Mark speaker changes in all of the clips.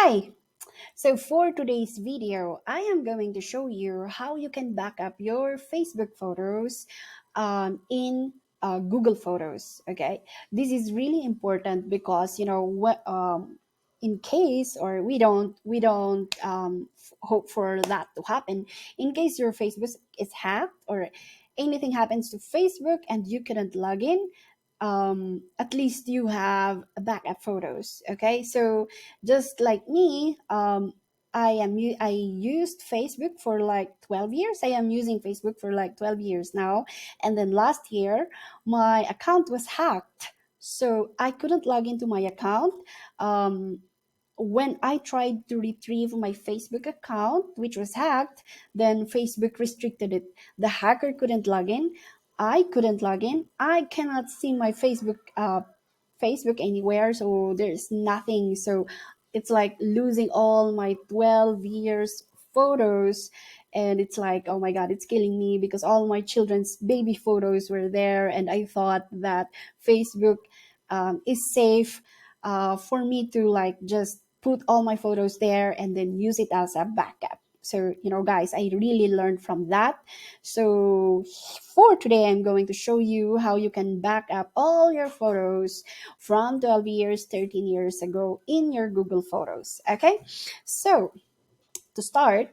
Speaker 1: Hi! So for today's video, I am going to show you how you can back up your Facebook photos in Google Photos. Okay, this is really important because in case or we don't hope for that to happen. In case your Facebook is hacked or anything happens to Facebook and you couldn't log in, at least you have backup photos. Okay, so just like me, I used Facebook for like 12 years. I am using Facebook for like 12 years now. And then last year, my account was hacked. So I couldn't log into my account. Um, when I tried to retrieve my Facebook account, which was hacked, then Facebook restricted it. The hacker couldn't log in. I couldn't log in. I cannot see my Facebook anywhere, so there's nothing. So it's like losing all my 12 years photos, and it's like, oh my god, it's killing me because all my children's baby photos were there, and I thought that Facebook is safe for me to like just put all my photos there and then use it as a backup. So, guys, I really learned from that. So, for today, I'm going to show you how you can back up all your photos from 12 years, 13 years ago in your Google Photos. Okay? So, to start,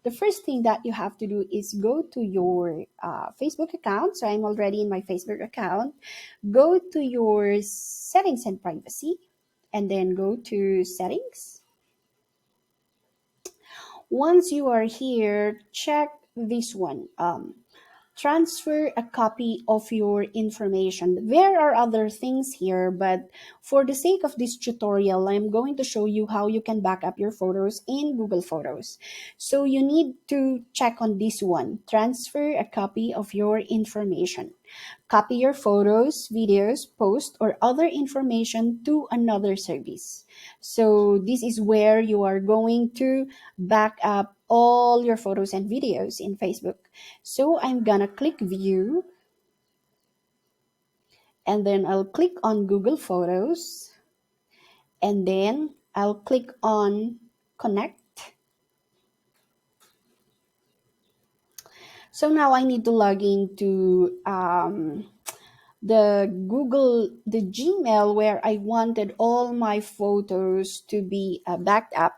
Speaker 1: the first thing that you have to do is go to your Facebook account. So, I'm already in my Facebook account. Go to your settings and privacy, and then go to settings. Once you are here, check this one. Transfer a copy of your information. There are other things here, but for the sake of this tutorial, I'm going to show you how you can back up your photos in Google Photos. So you need to check on this one. Transfer a copy of your information. Copy your photos, videos, posts, or other information to another service. So this is where you are going to back up all your photos and videos in Facebook. So I'm gonna click view, and then I'll click on Google Photos, and then I'll click on connect. So now I need to log into the Gmail where I wanted all my photos to be backed up.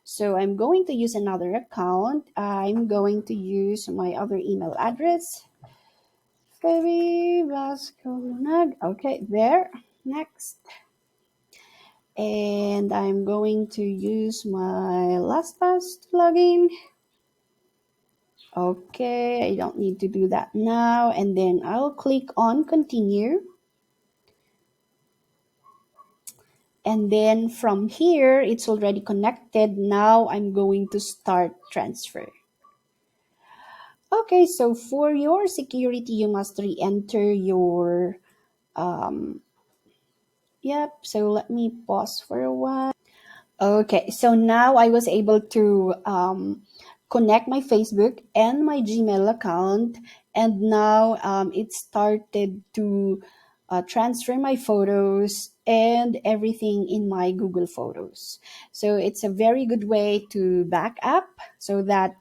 Speaker 1: So I'm going to use another account. I'm going to use my other email address. Baby Vasco Lunag. Okay, there. Next. And I'm going to use my LastPass to log in. Okay, I don't need to do that now. And then I'll click on continue. And then from here, it's already connected. Now I'm going to start transfer. Okay, so for your security, you must re-enter your, yep, so let me pause for a while. Okay, so now I was able to connect my Facebook and my Gmail account, and now it started to transfer my photos and everything in my Google Photos. So it's a very good way to back up so that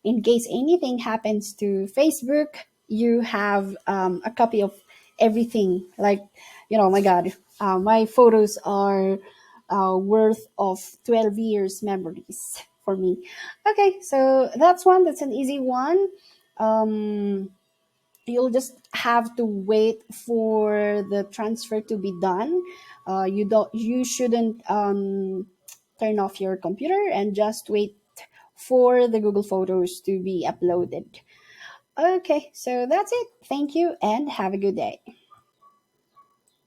Speaker 1: in case anything happens to Facebook, you have a copy of everything. Like, my God, my photos are worth of 12 years memories for me. Okay, so that's an easy one. Um, you'll just have to wait for the transfer to be done. You shouldn't turn off your computer and just wait for the Google Photos to be uploaded. Okay, so that's it. Thank you and have a good day.